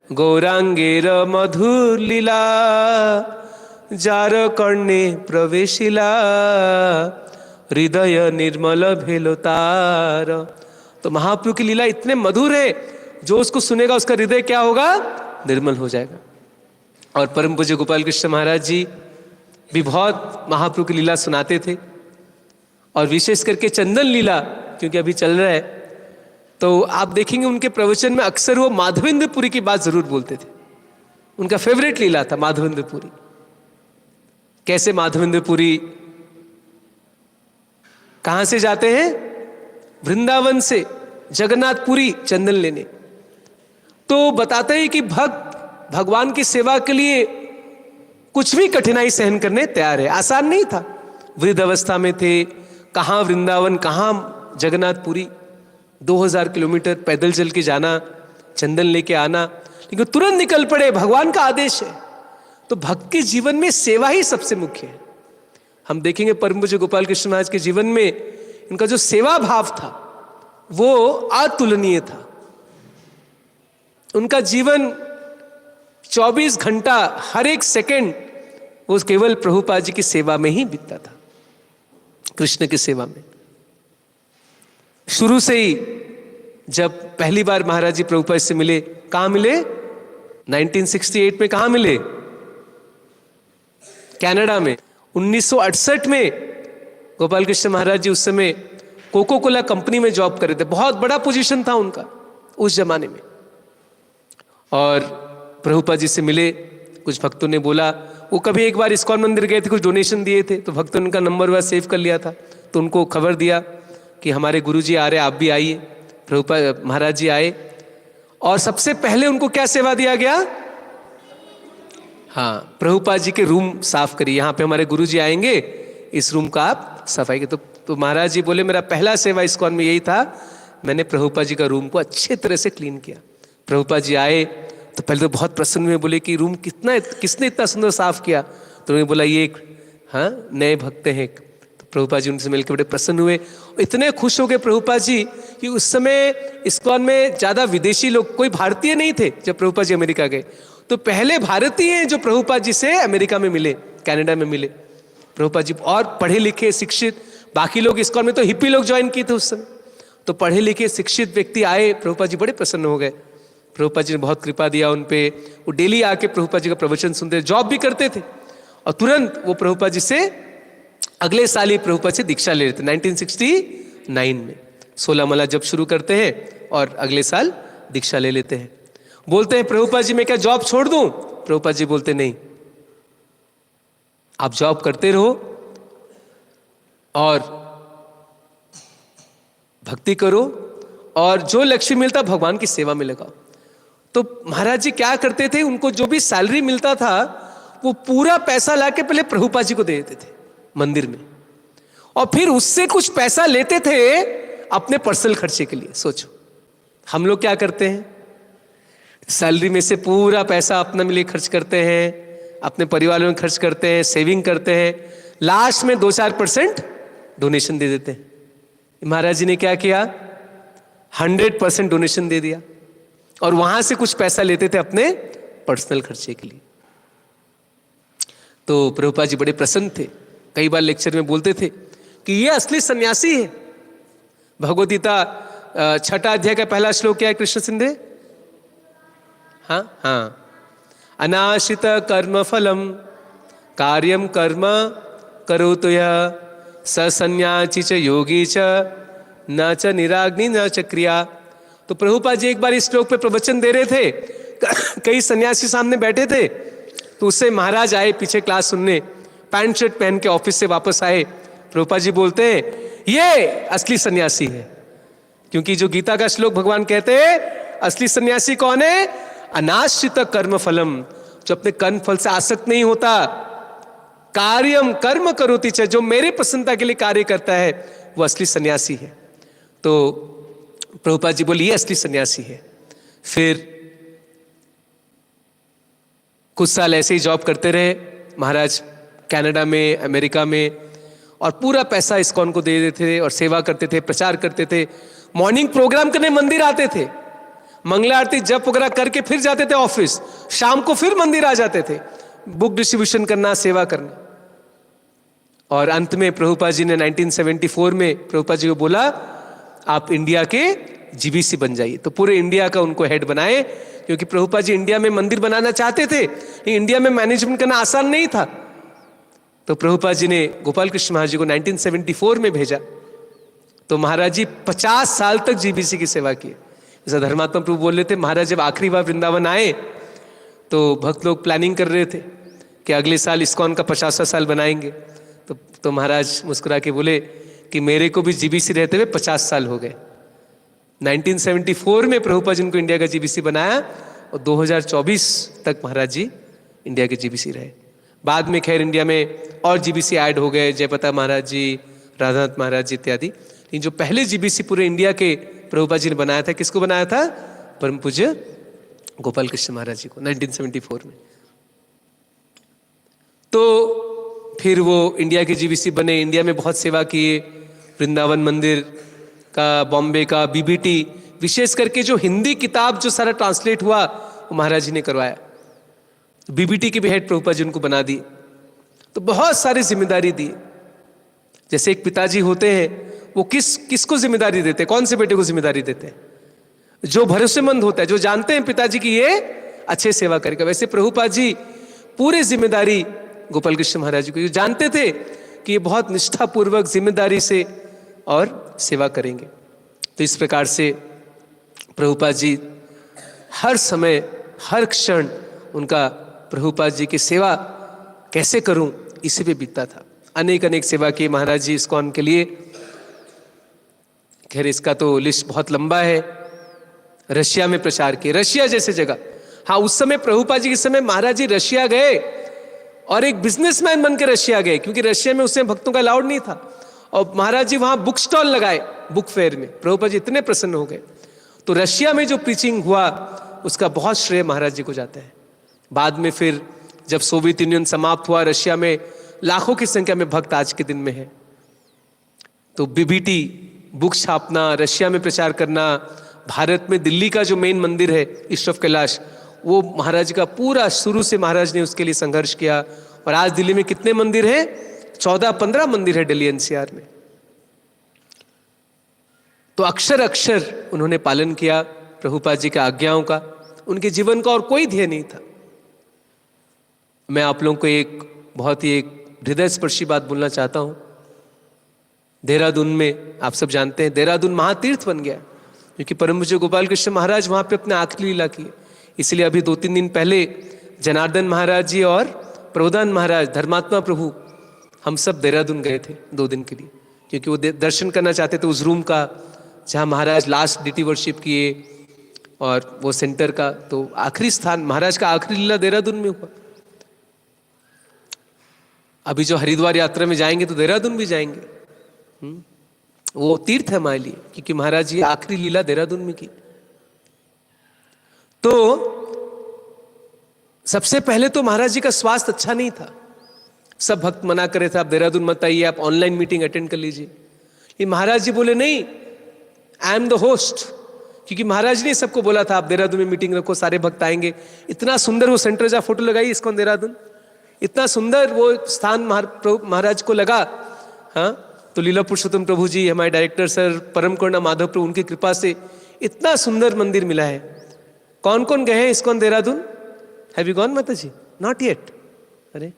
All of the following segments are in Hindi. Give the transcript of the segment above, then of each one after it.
गौरांगेर मधुर लीला जार कर्णे प्रवेशिला हृदय निर्मल भेलो तार। तो महाप्रभु की लीला इतने मधुर है, जो उसको सुनेगा उसका हृदय क्या होगा? निर्मल हो जाएगा। और परम पूज्य गोपाल कृष्ण महाराज जी भी बहुत महाप्रभु की लीला सुनाते थे, और विशेष करके चंदन लीला क्योंकि अभी चल रहा है, तो आप देखेंगे उनके प्रवचन में अक्सर वो माधवेंद्रपुरी की बात जरूर बोलते थे। उनका फेवरेट लीला था माधवेंद्रपुरी। कैसे माधवेंद्रपुरी कहां से जाते हैं? वृंदावन से जगन्नाथपुरी चंदन लेने। तो बताते हैं कि भक्त भगवान की सेवा के लिए कुछ भी कठिनाई सहन करने तैयार है। आसान नहीं था, वृद्ध अवस्था में थे, कहां वृंदावन कहां जगन्नाथपुरी, 2000 किलोमीटर पैदल चल के जाना, चंदन लेके आना, लेकिन तुरंत निकल पड़े, भगवान का आदेश है। तो भक्त के जीवन में सेवा ही सबसे मुख्य है। हम देखेंगे परम पूज्य गोपाल कृष्ण महाराज के जीवन में इनका जो सेवा भाव था वो अतुलनीय था। उनका जीवन 24 घंटा हर एक सेकंड वो केवल प्रभुपाद जी की सेवा में ही बीतता था, कृष्ण की सेवा में। शुरू से ही जब पहली बार महाराज जी प्रभुपाद से मिले, कहां मिले? 1968 में। कहां मिले? कनाडा में। 1968 में गोपाल कृष्ण महाराज जी उस समय कोको कोला कंपनी में जॉब कर रहे थे। बहुत बड़ा पोजीशन था उनका उस जमाने में। और प्रभुपाद जी से मिले। कुछ भक्तों ने बोला, वो कभी एक बार इस्कॉन मंदिर गए थे, कुछ डोनेशन दिए थे, तो भक्तों ने उनका नंबर वह सेव कर लिया था। तो उनको खबर दिया कि हमारे गुरुजी आ रहे, आप भी आइए। प्रभुपाद महाराज जी आए और सबसे पहले उनको क्या सेवा दिया गया? हाँ, प्रभुपाद जी के रूम साफ करिए, यहाँ पे हमारे गुरुजी आएंगे, इस रूम का आप सफाई। तो महाराज जी बोले, मेरा पहला सेवा इस्कॉन में यही था, मैंने प्रभुपाद जी का रूम को अच्छे तरह से क्लीन किया। प्रभुपाद जी आए तो पहले तो बहुत प्रसन्न हुए, बोले कि रूम किसने इतना सुंदर साफ किया? तो उन्होंने बोला, ये नए भक्त हैं। तो प्रभुपाद जी उनसे मिलकर बड़े प्रसन्न हुए। इतने खुश हो गए प्रभुपाद जी कि उस समय इस्कॉन में ज्यादा विदेशी लोग, कोई भारतीय नहीं थे। जब प्रभुपाद जी अमेरिका गए तो पहले भारतीय हैं जो प्रभुपाद जी से अमेरिका में मिले, कनाडा में मिले। प्रभुपाद जी और पढ़े लिखे शिक्षित, बाकी लोग इस्कॉन में तो हिप्पी लोग ज्वाइन किए थे उस समय, तो पढ़े लिखे शिक्षित व्यक्ति आए। प्रभुपाद जी बड़े प्रसन्न हो गए। प्रभुपाद जी ने बहुत कृपा दिया उन पे। वो डेली आके प्रभुपाद जी का प्रवचन सुनते, जॉब भी करते थे, और तुरंत वो प्रभुपाद जी से अगले साल ही प्रभुपाद से दीक्षा ले लेते। 1969 में 16 माला जब शुरू करते हैं और अगले साल दीक्षा ले लेते हैं। बोलते हैं, प्रभुपाद जी मैं क्या जॉब छोड़ दूं? प्रभुपाद जी बोलते, नहीं, आप जॉब करते रहो और भक्ति करो, और जो लक्ष्य मिलता भगवान की सेवा में लगाओ। तो महाराज जी क्या करते थे, उनको जो भी सैलरी मिलता था वो पूरा पैसा लाके पहले प्रभुपाद जी को दे देते थे मंदिर में, और फिर उससे कुछ पैसा लेते थे अपने पर्सनल खर्चे के लिए। सोचो हम लोग क्या करते हैं, सैलरी में से पूरा पैसा अपने लिए खर्च करते हैं, अपने परिवार में खर्च करते हैं, सेविंग करते हैं, लास्ट में 2-4% डोनेशन दे देते हैं। महाराज जी ने क्या किया, 100% डोनेशन दे दिया, और वहां से कुछ पैसा लेते थे अपने पर्सनल खर्चे के लिए। तो प्रभुपाद जी बड़े प्रसन्न थे। कई बार लेक्चर में बोलते थे कि ये असली सन्यासी है। भगवद गीता 6 अध्याय का पहला श्लोक क्या है कृष्ण सिंधे? हाँ, अनाश्रित कर्म फलम कार्यम कर्म करोतु यः स सन्यासी च योगी च न च निराग्नि न च क्रिया। तो प्रभुपाद जी एक बार इस श्लोक पे प्रवचन दे रहे थे, कई सन्यासी सामने बैठे थे, तो उससे महाराज आए पीछे क्लास सुनने, पैंट शर्ट पहन के ऑफिस से वापस आए। प्रभुपाद जी बोलते हैं, ये असली सन्यासी है, क्योंकि जो गीता का श्लोक भगवान कहते हैं असली सन्यासी कौन है? अनाश्रित कर्म फलम, जो अपने कर्म फल से आसक्त नहीं होता, कार्यम कर्म करोति च, जो मेरे प्रसन्नता के लिए कार्य करता है, वो असली सन्यासी है। तो प्रभुपाद जी बोले ये असली सन्यासी है। फिर कुछ साल ऐसे ही जॉब करते रहे महाराज, कनाडा में, अमेरिका में, और पूरा पैसा इस्कॉन को दे देते थे और सेवा करते थे, प्रचार करते थे, मॉर्निंग प्रोग्राम करने मंदिर आते थे। मंगला आरती जप वगैरह करके फिर जाते थे ऑफिस, शाम को फिर मंदिर आ जाते थे, बुक डिस्ट्रीब्यूशन करना, सेवा करना। और अंत में प्रभुपाद जी ने 1974 में प्रभुपाद जी को बोला आप इंडिया के जीबीसी बन जाइए। तो पूरे इंडिया का उनको हेड बनाए, क्योंकि प्रभुपाद जी इंडिया में मंदिर बनाना चाहते थे, इंडिया में मैनेजमेंट करना आसान नहीं था। तो प्रभुपाद जी ने गोपाल कृष्ण महाराज जी को 1974 में भेजा। तो महाराज जी 50 साल तक जीबीसी की सेवा की। जैसा धर्मात्मा प्रभु बोल रहे थे, महाराज जब आखिरी बार वृंदावन आए तो भक्त लोग प्लानिंग कर रहे थे कि अगले साल इस्कॉन का 50वां साल बनाएंगे। तो महाराज मुस्कुरा के बोले कि मेरे को भी जीबीसी रहते हुए 50 साल हो गए। 1974 में प्रभुपाद जी को इंडिया का जीबीसी बनाया और 2024 तक महाराज जी इंडिया के जीबीसी रहे। बाद में खैर इंडिया में और जीबीसी ऐड हो गए, जयप्रताप महाराज जी, राधानाथ महाराज जी इत्यादि। लेकिन जो पहले जीबीसी पूरे इंडिया के प्रभुपाद जी ने बनाया था, किसको बनाया था? परम पूज्य गोपाल कृष्ण महाराज जी को 1974 में। तो फिर वो इंडिया के जीबीसी बने, इंडिया में बहुत सेवा किए, वृंदावन मंदिर का, बॉम्बे का, बीबीटी, विशेष करके जो हिंदी किताब जो सारा ट्रांसलेट हुआ वो महाराज जी ने करवाया। बीबीटी के भी हेड प्रभुपाद जी उनको बना दिए। तो बहुत सारी जिम्मेदारी दी। जैसे एक पिताजी होते हैं, वो किसको जिम्मेदारी देते हैं? कौन से बेटे को जिम्मेदारी देते हैं? जो भरोसेमंद होता है, जो जानते हैं पिताजी की ये अच्छे सेवा करेगा। वैसे प्रभुपाद जी पूरे जिम्मेदारी गोपाल कृष्ण महाराज जी को, जानते थे कि ये बहुत निष्ठापूर्वक जिम्मेदारी से और सेवा करेंगे। तो इस प्रकार से प्रभुपाद जी हर समय हर क्षण उनका प्रभुपाद जी की सेवा कैसे करूं इसी पे बीतता था। अनेक अनेक सेवा की महाराज जी इस्कॉन के लिए। खैर इसका तो लिस्ट बहुत लंबा है। रशिया में प्रचार किए, रशिया जैसे जगह। हाँ, उस समय प्रभुपाद जी के समय महाराज जी रशिया गए और एक बिजनेसमैन बन के रशिया गए, क्योंकि रशिया में उस समय भक्तों का अलाउड नहीं था। और महाराज जी वहां बुक स्टॉल लगाए, बुक फेयर में। प्रभुपाद जी इतने प्रसन्न हो गए। तो रशिया में जो प्रीचिंग हुआ उसका बहुत श्रेय महाराज जी को जाता है। बाद में फिर जब सोवियत यूनियन समाप्त हुआ, रशिया में लाखों की संख्या में भक्त आज के दिन में है। तो बीबीटी, बुक छापना, रशिया में प्रचार करना, भारत में दिल्ली का जो मेन मंदिर है ईस्ट ऑफ कैलाश, वो महाराज का पूरा शुरू से महाराज ने उसके लिए संघर्ष किया। और आज दिल्ली में कितने मंदिर हैं? 14-15 मंदिर है दिल्ली एनसीआर में। तो अक्षर अक्षर उन्होंने पालन किया प्रभुपाद जी के आज्ञाओं का। उनके जीवन का और कोई ध्येय नहीं था। मैं आप लोगों को एक बहुत ही एक हृदय स्पर्शी बात बोलना चाहता हूं। देहरादून में आप सब जानते हैं, देहरादून महातीर्थ बन गया, क्योंकि परम पूज्य गोपाल कृष्ण महाराज वहां पे अपने आखिरी लीला की। इसलिए अभी 2-3 दिन पहले जनार्दन महाराज जी और प्रबोधान महाराज, धर्मात्मा प्रभु, हम सब देहरादून गए थे 2 दिन के लिए, क्योंकि वो दर्शन करना चाहते थे उस रूम का जहां महाराज लास्ट डीटी वर्शिप किए, और वो सेंटर का। तो आखिरी स्थान महाराज का आखिरी लीला देहरादून में हुआ। अभी जो हरिद्वार यात्रा में जाएंगे तो देहरादून भी जाएंगे। वो तीर्थ है हमारे लिए, क्योंकि महाराज जी आखिरी लीला देहरादून में की। तो सबसे पहले तो महाराज जी का स्वास्थ्य अच्छा नहीं था। सब भक्त मना करे थे, आप देहरादून मत आइए, आप ऑनलाइन मीटिंग अटेंड कर लीजिए। ये महाराज जी बोले नहीं, आई एम द होस्ट, क्योंकि महाराज ने सबको बोला था आप देहरादून में मीटिंग रखो, सारे भक्त आएंगे। इतना सुंदर वो सेंटर जहाँ फोटो लगाई इस्कॉन देहरादून, इतना सुंदर वो स्थान महाराज को लगा। हाँ, तो लीला पुरुषोत्तम प्रभु जी, हमारे डायरेक्टर सर, परम करुणा माधव प्रभु, उनकी कृपा से इतना सुंदर मंदिर मिला है। कौन कौन गए हैं ISKCON Dehradun? Have you gone माता जी? Not yet. अरे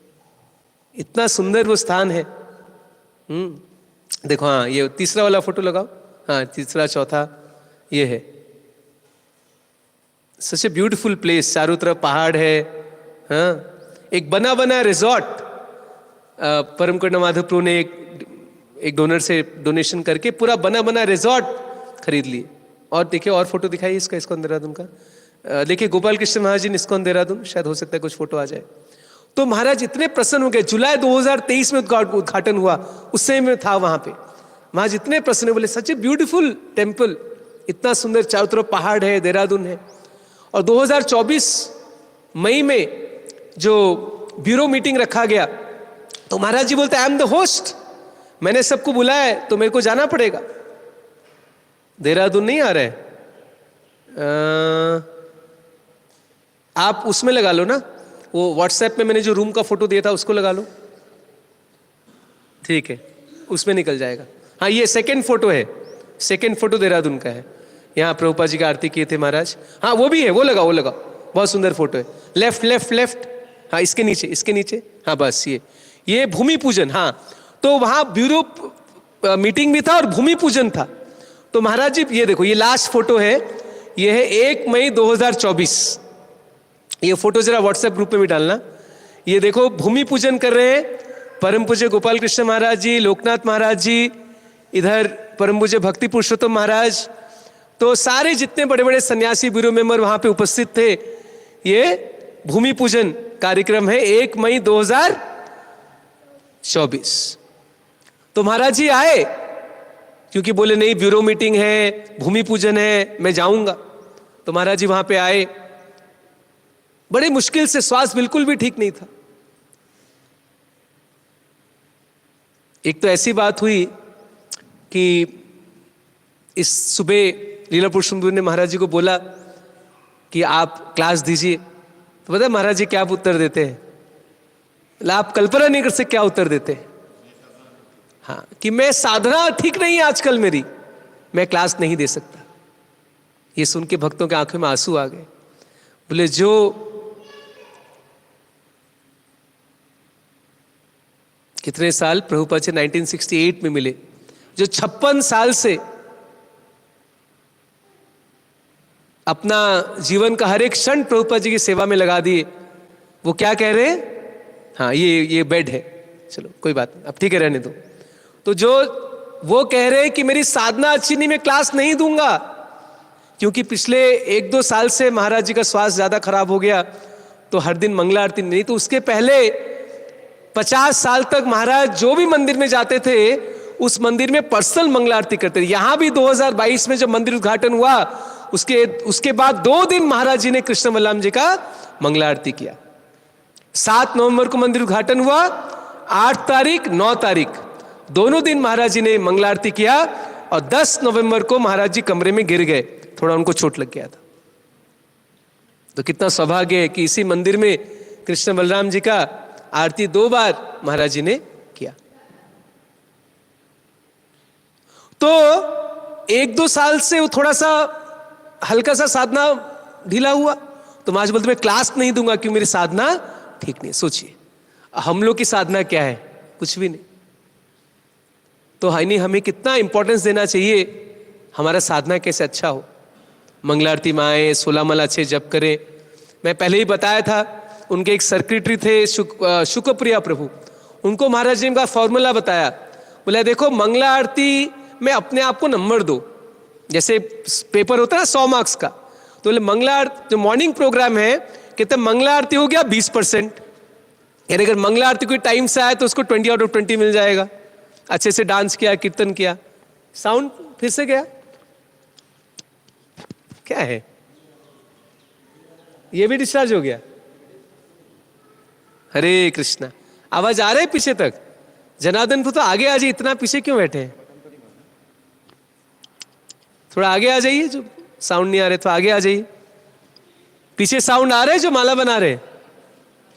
इतना सुंदर वो स्थान है। देखो, हाँ ये तीसरा वाला फोटो लगाओ। हाँ, तीसरा चौथा ये है। सच ए ब्यूटीफुल प्लेस, चारों तरफ पहाड़ है। हाँ, एक बना बना रिजॉर्ट परम करुणा माधव प्रभु ने एक डोनर से डोनेशन करके पूरा बना बना रिजॉर्ट खरीद लिए। और देखिए और फोटो दिखाइए इसका, इस्कॉन देहरादून का। देखिए गोपाल कृष्ण महाराज जी इस्कॉन देहरादून, शायद हो सकता है कुछ फोटो आ जाए। तो महाराज इतने प्रसन्न हो गए। जुलाई 2023 में उद्घाटन हुआ, उस समय में था वहां पे। महाराज इतने प्रसन्न, बोले सच ए ब्यूटीफुल टेम्पल, इतना सुंदर, चारों तरफ पहाड़ है, देहरादून है। और 2024 मई में जो ब्यूरो मीटिंग रखा गया, तो महाराज जी बोलते आई एम द होस्ट, मैंने सबको बुलाया है तो मेरे को जाना पड़ेगा। देहरादून नहीं आ रहा है, आप उसमें लगा लो ना, वो व्हाट्सएप में मैंने जो रूम का फोटो दिया था उसको लगा लो, ठीक है, उसमें निकल जाएगा। हाँ, ये सेकंड फोटो है, सेकंड फोटो देहरादून का है। यहाँ प्रभुपाद जी का आरती किए थे महाराज। हाँ वो भी है, वो लगा, वो लगा, बहुत सुंदर फोटो है। लेफ्ट लेफ्ट लेफ्ट, हाँ इसके नीचे, इसके नीचे, हाँ बस ये भूमि पूजन। हाँ तो वहाँ ब्यूरो मीटिंग भी था और भूमि पूजन था। तो महाराज जी ये देखो, ये लास्ट फोटो है, ये है 1 मई 2024। ये फोटो जरा व्हाट्सएप ग्रुप में भी डालना। ये देखो भूमि पूजन कर रहे हैं परम पूज्य गोपाल कृष्ण महाराज जी, लोकनाथ महाराज जी, इधर परम पूज्य भक्ति पुरुषोत्तम महाराज। तो सारे जितने बड़े बड़े सन्यासी ब्यूरो मेंबर वहां पे उपस्थित थे। ये भूमि पूजन कार्यक्रम है 1 मई 2024। तो महाराज जी आए, क्योंकि बोले नहीं ब्यूरो मीटिंग है, भूमि पूजन है, मैं जाऊंगा। तो महाराज जी वहां पे आए, बड़े मुश्किल से, स्वास्थ्य बिल्कुल भी ठीक नहीं था। एक तो ऐसी बात हुई कि इस सुबह लीला पुरुषोत्तम ने महाराज जी को बोला कि आप क्लास दीजिए। तो पता है महाराज जी क्या उत्तर देते हैं? आप कल्पना नहीं कर सकते क्या उत्तर देते हैं। हाँ, कि मैं साधना ठीक नहीं है आजकल मेरी, मैं क्लास नहीं दे सकता। ये सुन के भक्तों के आंखों में आंसू आ गए। बोले जो कितने साल प्रभुपाद जी 1968 में मिले, जो 56 साल से अपना जीवन का हर एक क्षण प्रभुपाद जी की सेवा में लगा दिए, वो क्या कह रहे हैं? हाँ ये बेड है, चलो कोई बात नहीं, अब ठीक है रहने दो। तो जो वो कह रहे हैं कि मेरी साधना अच्छी नहीं, मैं क्लास नहीं दूंगा, क्योंकि पिछले 1-2 साल से महाराज जी का स्वास्थ्य ज्यादा खराब हो गया, तो हर दिन मंगला आरती नहीं। तो उसके पहले 50 साल तक महाराज जो भी मंदिर में जाते थे उस मंदिर में पर्सनल मंगला आरती करते थे। यहां भी 2022 में जब मंदिर उद्घाटन हुआ, उसके बाद 2 दिन महाराज जी ने कृष्ण बलराम जी का मंगला आरती किया। 7 नवंबर को मंदिर उद्घाटन हुआ, 8 तारीख 9 तारीख दोनों दिन महाराज जी ने मंगला आरती किया, और 10 नवंबर को महाराज जी कमरे में गिर गए, थोड़ा उनको चोट लग गया था। तो कितना सौभाग्य है कि इसी मंदिर में कृष्ण बलराम जी का आरती 2 बार महाराज जी ने किया। तो 1-2 साल से वो थोड़ा सा हल्का सा साधना ढीला हुआ, तो महाराज बोलते मैं क्लास नहीं दूंगा क्योंकि मेरी साधना ठीक नहीं। सोचिए हम लोग की साधना क्या है? कुछ भी नहीं। तो नहीं, हमें कितना इंपॉर्टेंस देना चाहिए, हमारा साधना कैसे अच्छा हो। मंगलारती में आए, 16 माला अच्छे जप करें। मैं पहले ही बताया था, उनके एक सेक्रेटरी थे शुकप्रिया प्रभु, उनको महाराज जी का फॉर्मूला बताया। बोला देखो मंगला आरती में अपने आप को नंबर दो, जैसे पेपर होता है ना 100 मार्क्स का। तो बोले मंगला आरती जो मॉर्निंग प्रोग्राम है, कहते मंगला आरती हो गया 20%, यानी अगर मंगला आरती कोई टाइम से आया तो उसको 20 आउट ऑफ 20 मिल जाएगा। अच्छे से डांस किया, कीर्तन किया। साउंड फिर से गया, क्या है ये भी डिस्चार्ज हो गया? हरे कृष्णा। आवाज आ रहा है पीछे तक? जनार्दन तो आगे आ जाइए, इतना पीछे क्यों बैठे हैं? थोड़ा आगे आ जाइए, जो साउंड नहीं आ रहे तो आगे आ जाइए। पीछे साउंड आ रहे जो माला बना रहे?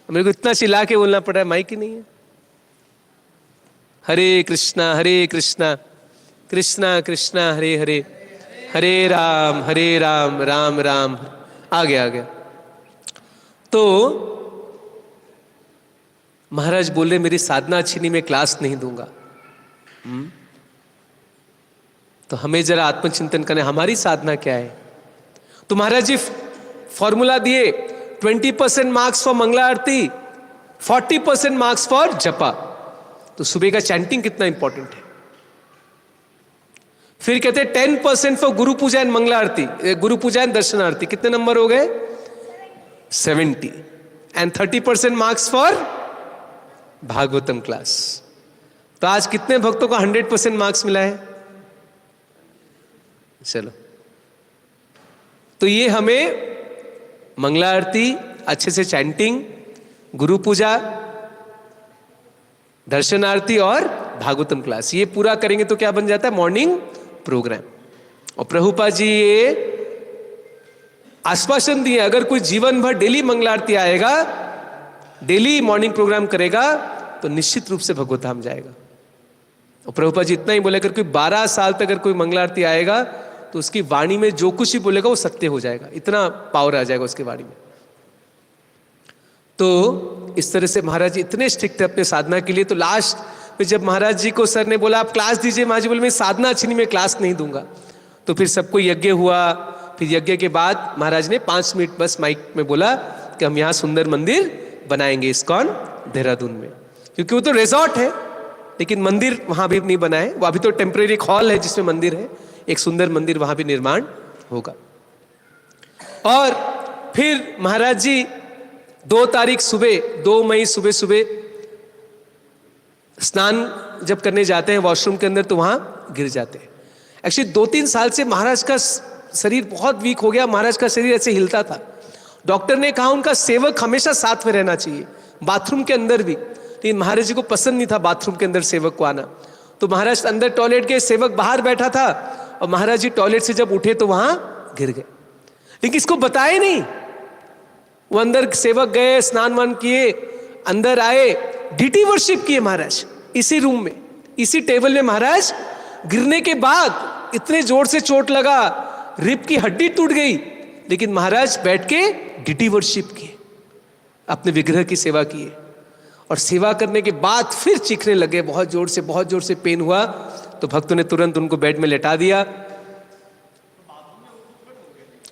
मेरे को इतना चिल्ला के बोलना पड़ रहा है, माइक ही नहीं है। हरे कृष्णा कृष्णा कृष्णा हरे हरे, हरे राम राम राम। आ गया। तो महाराज बोले मेरी साधना अच्छी नहीं, मैं क्लास नहीं दूंगा। तो हमें जरा आत्मचिंतन करना, हमारी साधना क्या है। तो महाराज जी फॉर्मूला दिए, 20% marks for Mangala Aarti, 40% marks for जपा। तो सुबह का चैंटिंग कितना इंपॉर्टेंट है। फिर कहते 10% for Guru Puja and Mangla Aarti, Guru Puja and दर्शन आरती। कितने नंबर हो गए? 70। And 30% marks for Bhagavatam class. तो आज कितने भक्तों को 100% मार्क्स मिला है? चलो, तो ये हमें मंगला आरती, अच्छे से चैंटिंग, गुरु पूजा, दर्शन आरती और भागवतम क्लास, ये पूरा करेंगे तो क्या बन जाता है? Morning program. और प्रभुपाद जी ये आश्वासन दिए, अगर कोई जीवन भर डेली मंगल आरती आएगा, डेली मॉर्निंग प्रोग्राम करेगा, तो निश्चित रूप से भगवत धाम जाएगा। और प्रभुपाद जी इतना ही बोले, अगर कोई 12 साल तक अगर कोई मंगल आरती आएगा तो उसकी वाणी में जो कुछ ही बोलेगा वो सत्य हो जाएगा, इतना पावर आ जाएगा उसकी वाणी में। तो इस तरह से महाराज जी इतने स्ट्रिक्ट थे अपने साधना के लिए। तो लास्ट में जब महाराज जी को सर ने बोला आप क्लास दीजिए, महाराज जी बोले मैं साधना अच्छी नहीं, मैं क्लास नहीं दूंगा। तो फिर सबको यज्ञ हुआ। फिर यज्ञ के बाद महाराज ने 5 मिनट बस माइक में बोला कि हम यहाँ सुंदर मंदिर बनाएंगे इस्कॉन देहरादून में, क्योंकि वो तो रिजॉर्ट है लेकिन मंदिर वहां भी नहीं बना है, वो अभी तो टेम्परेरी हॉल है जिसमें मंदिर है। एक सुंदर मंदिर वहां भी निर्माण होगा। और फिर महाराज जी 2 तारीख सुबह, 2 मई सुबह सुबह स्नान जब करने जाते हैं वॉशरूम के अंदर तो वहां गिर जाते हैं। एक्चुअली 2-3 साल से महाराज का शरीर बहुत वीक हो गया, महाराज का शरीर ऐसे हिलता था। डॉक्टर ने कहा उनका सेवक हमेशा साथ में रहना चाहिए, बाथरूम के अंदर भी। लेकिन महाराज जी को पसंद नहीं था बाथरूम के अंदर सेवक को आना। तो महाराज अंदर टॉयलेट के, सेवक बाहर बैठा था और महाराज जी टॉयलेट से जब उठे तो वहां गिर गए, लेकिन इसको बताए नहीं। वो अंदर सेवक गए, स्नान वान किए, अंदर आए, डीटी वर्शिप किए महाराज इसी रूम में, इसी टेबल में। महाराज गिरने के बाद इतने जोर से चोट लगा, रिब की हड्डी टूट गई, लेकिन महाराज बैठ के डीटी वर्शिप किए, अपने विग्रह की सेवा किए। और सेवा करने के बाद फिर चीखने लगे बहुत जोर से पेन हुआ। तो भक्तों ने तुरंत उनको बेड में लेटा दिया।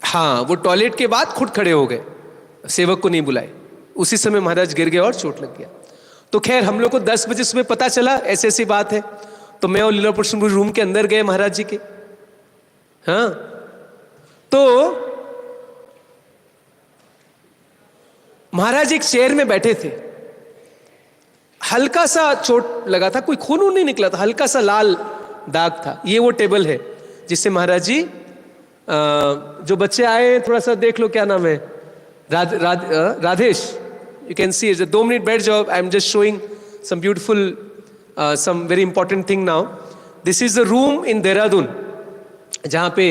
हाँ, वो टॉयलेट के बाद खुद खड़े हो गए, सेवक को नहीं बुलाए। उसी समय महाराज गिर गए और चोट लग गया। तो खैर हम लोग को 10 बजे सुबह पता चला ऐसी ऐसी बात है। तो मैं और लीलापुर सिंह रूम के अंदर गए महाराज जी के। हाँ, तो महाराज एक चेयर में बैठे थे, हल्का सा चोट लगा था, कोई खून नहीं निकला था, हल्का सा लाल दाग था। ये वो टेबल है जिससे महाराज जी, जो बच्चे आए थोड़ा सा देख लो, क्या नाम है, Radhesh, you can see. 2 minute बैठ जाओ, I am just showing some beautiful some very important thing now. This is the room in Dehradun जहाँ पे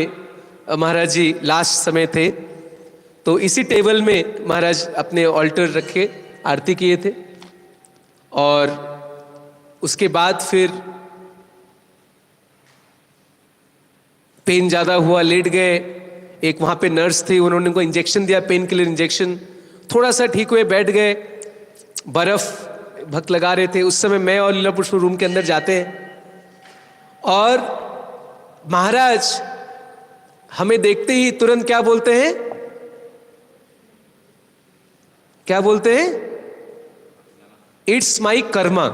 महाराज जी लास्ट समय थे। तो इसी टेबल में महाराज अपने ऑल्टर रखे आरती किए थे। और उसके बाद फिर पेन ज्यादा हुआ, लेट गए। एक वहां पे नर्स थी, उन्होंने उनको इंजेक्शन दिया, पेन किलर इंजेक्शन। थोड़ा सा ठीक हुए, बैठ गए, बर्फ भक्त लगा रहे थे। उस समय मैं और लीला पुष्प रूम के अंदर जाते हैं और महाराज हमें देखते ही तुरंत क्या बोलते हैं, क्या बोलते हैं, इट्स माई कर्मा।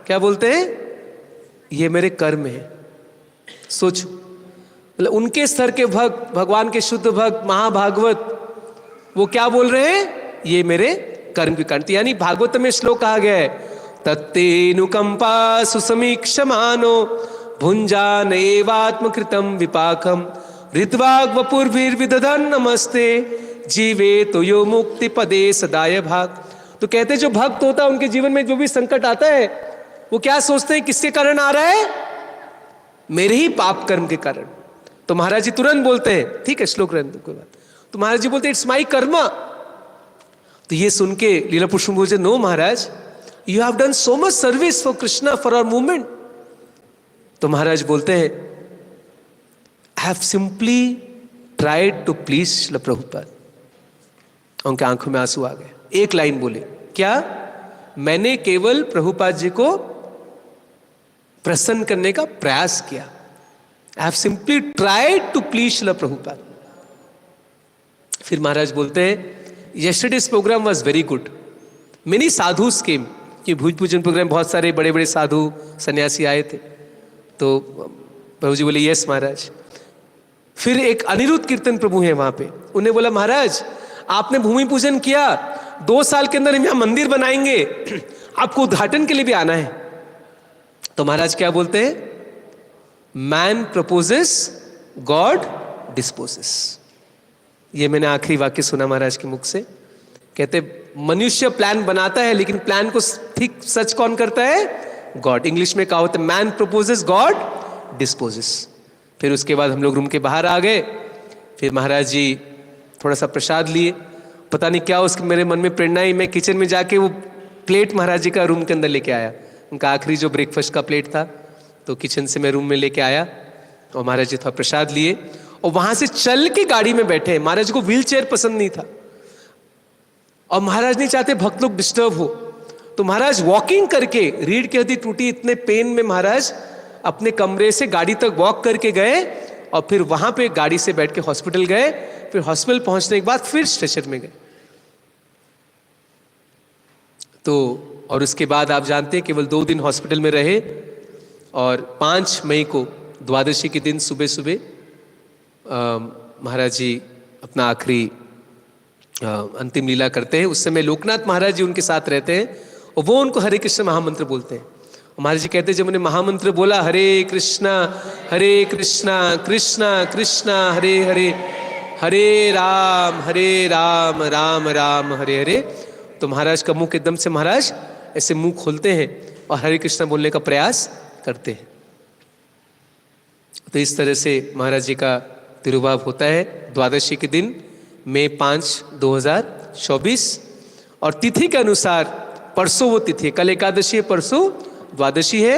क्या बोलते हैं, ये मेरे कर्म है। सोचो, मतलब उनके स्तर के भक्त, भगवान के शुद्ध भक्त, महाभागवत, वो क्या बोल रहे हैं, ये मेरे कर्म की कारण। यानी भागवत में श्लोक कहा गया है, तत्तेनुकंपा सुसमीक्षमानो भुंजान एवात्मकृतम विपाकम ऋत्वाग वपुर्भिर्विदधन नमस्ते जीवे तो यो मुक्ति पदे सदाय भाग। तो कहते हैं जो भक्त होता है उनके जीवन में जो भी संकट आता है वो क्या सोचते हैं, किसके कारण आ रहा है, मेरे ही पाप कर्म के कारण। तो महाराज जी तुरंत बोलते हैं, ठीक है श्लोक रहने दो कोई बात। तो महाराज जी बोलते हैं इट्स माई कर्मा। तो ये सुन के लीला पुष्प बोलते, no Maharaj, you have done so much service for Krishna, for our movement. तो महाराज बोलते हैं, I have simply tried to please Srila Prabhupada. उनके आंखों में आंसू आ गए। एक लाइन बोले, क्या, मैंने केवल प्रभुपाद जी को प्रसन्न करने का प्रयास किया। I have simply tried to please Srila Prabhupada. फिर महाराज बोलते हैं, yesterday's program was very good, many sadhus came. कि भूज पूजन प्रोग्राम बहुत सारे बड़े बड़े साधु सन्यासी आए थे। तो प्रभु जी बोले, यस महाराज। फिर एक अनिरुद्ध कीर्तन प्रभु हैं वहां पे, उन्हें बोला, महाराज आपने भूमि पूजन किया, 2 साल के अंदर हम यहाँ मंदिर बनाएंगे, आपको उद्घाटन के लिए भी आना है। तो महाराज क्या बोलते हैं, मैन प्रपोजेस गॉड डिस्पोजेस। ये मैंने आखिरी वाक्य सुना महाराज के मुख से। कहते मनुष्य प्लान बनाता है लेकिन प्लान को ठीक सच कौन करता है, गॉड। इंग्लिश में कहा होता है मैन प्रपोजेस गॉड डिस्पोजेस। फिर उसके बाद हम लोग रूम के बाहर आ गए। फिर महाराज जी थोड़ा सा प्रसाद लिए, पता नहीं क्या उसके मेरे मन में प्रेरणा आई, मैं किचन में जाके वो प्लेट महाराज जी का रूम के अंदर लेके आया। उनका आखिरी जो ब्रेकफास्ट का प्लेट था, तो किचन से मैं रूम में लेके आया और महाराज जी थोड़ा प्रसाद लिए और वहां से चल के गाड़ी में बैठे। महाराज को व्हील चेयर पसंद नहीं था और महाराज नहीं चाहते भक्त लोग डिस्टर्ब हो, तो महाराज वॉकिंग करके, रीढ़ की हड्डी टूटी इतने पेन में महाराज अपने कमरे से गाड़ी तक वॉक करके गए और फिर वहां पे गाड़ी से बैठ के हॉस्पिटल गए। फिर हॉस्पिटल पहुंचने के बाद फिर स्ट्रेचर में गए। तो और उसके बाद आप जानते हैं केवल 2 दिन हॉस्पिटल में रहे और 5 मई को द्वादशी के दिन सुबह सुबह महाराज जी अपना आखिरी अंतिम लीला करते हैं। उस समय लोकनाथ महाराज जी उनके साथ रहते हैं और वो उनको हरे कृष्ण महामंत्र बोलते हैं। महाराज जी कहते हैं जब उन्हें महामंत्र बोला हरे कृष्णा कृष्णा कृष्णा हरे हरे, हरे राम राम राम हरे हरे, तो महाराज का मुख एकदम से महाराज ऐसे मुंह खोलते हैं और हरे कृष्णा बोलने का प्रयास करते हैं। तो इस तरह से महाराज जी का तिरुभाव होता है द्वादशी के दिन मई 5, 2024। और तिथि के अनुसार परसों वो तिथि है, कल एकादशी है, परसों द्वादशी है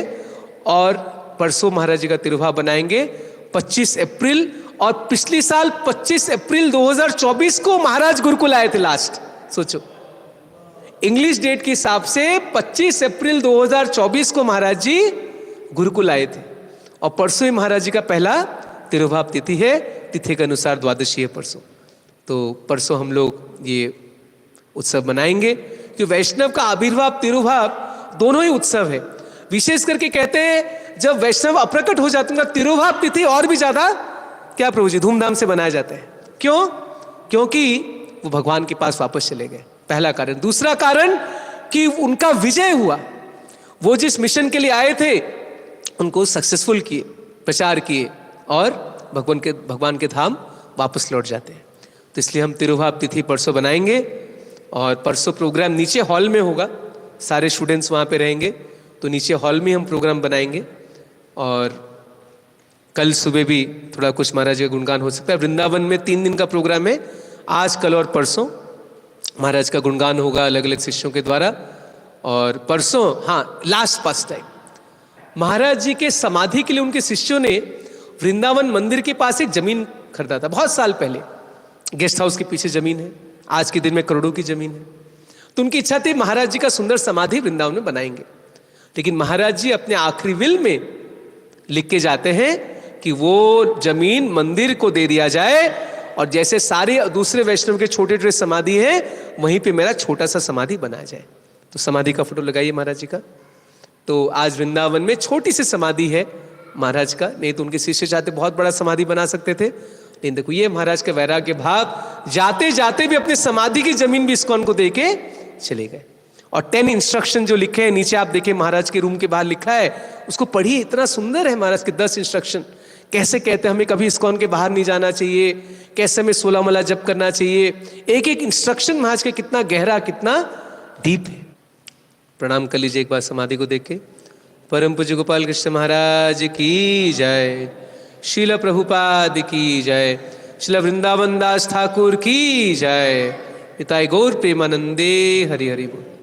और परसों महाराज जी का तिरुभाव बनाएंगे 25 अप्रैल। और पिछली साल 25 अप्रैल 2024 को महाराज गुरुकुल आए थे लास्ट, सोचो इंग्लिश डेट के हिसाब से 25 अप्रैल 2024 को महाराज जी गुरुकुल आए थे और परसों ही महाराज जी का पहला तिरुभाव तिथि है। तिथि के अनुसार द्वादशी है परसों, तो परसों हम लोग ये उत्सव मनाएंगे। जो वैष्णव का आविर्भाव तिरुभाव दोनों ही उत्सव है। विशेष करके कहते हैं जब वैष्णव अप्रकट हो जाते हैं तिरुभाव तिथि और भी ज्यादा क्या प्रभु जी धूमधाम से मनाया जाता है। क्यों? क्योंकि वो भगवान के पास वापस चले गए, पहला कारण। दूसरा कारण कि उनका विजय हुआ, वो जिस मिशन के लिए आए थे उनको सक्सेसफुल किए, प्रचार किए और भगवान के धाम वापस लौट जाते हैं। तो इसलिए हम तिरुभाव तिथि परसों बनाएंगे और परसों प्रोग्राम नीचे हॉल में होगा, सारे स्टूडेंट्स वहाँ पे रहेंगे, तो नीचे हॉल में हम प्रोग्राम बनाएंगे। और कल सुबह भी थोड़ा कुछ महाराज का गुणगान हो सकता है। वृंदावन में 3 दिन का प्रोग्राम है, आज कल और परसों महाराज का गुणगान होगा अलग अलग शिष्यों के द्वारा। और परसों हाँ लास्ट फर्स्ट टाइम महाराज जी के समाधि के लिए उनके शिष्यों ने वृंदावन मंदिर के पास एक जमीन खरीदा था, बहुत साल पहले। गेस्ट हाउस के पीछे जमीन है, आज के दिन में करोड़ों की जमीन है। तो उनकी इच्छा थी महाराज जी का सुंदर समाधि वृंदावन में बनाएंगे, लेकिन महाराज जी अपने आखिरी विल में लिख के जाते हैं कि वो जमीन मंदिर को दे दिया जाए और जैसे सारे दूसरे वैष्णव के छोटे छोटे समाधि है वहीं पे मेरा छोटा सा समाधि बनाया जाए। तो समाधि का फोटो लगाइए महाराज जी का। तो आज वृंदावन में छोटी सी समाधि है महाराज का, नहीं तो उनके शिष्य चाहते बहुत बड़ा समाधि बना सकते थे, लेकिन देखो ये महाराज के वैराग्य भाव, जाते जाते भी अपने समाधि की जमीन भी इस्कॉन को दे के चले गए। और 10 इंस्ट्रक्शन जो लिखे हैं नीचे आप देखिए महाराज के रूम के बाहर लिखा है, उसको पढ़िए, इतना सुंदर है महाराज के 10 इंस्ट्रक्शन। कैसे कहते हैं हमें कभी इस्कॉन के बाहर नहीं जाना चाहिए, कैसे हमें 16 माला जप करना चाहिए, एक एक इंस्ट्रक्शन महाराज के कितना गहरा कितना डीप है। प्रणाम कर लीजिए एक बार समाधि को देख के। परम पूज्य गोपाल कृष्ण महाराज की जय, श्रील प्रभुपाद की जय, श्रील वृंदावन दास ठाकुर की जय, निताई गौर प्रेमानंदे हरि हरि बोल।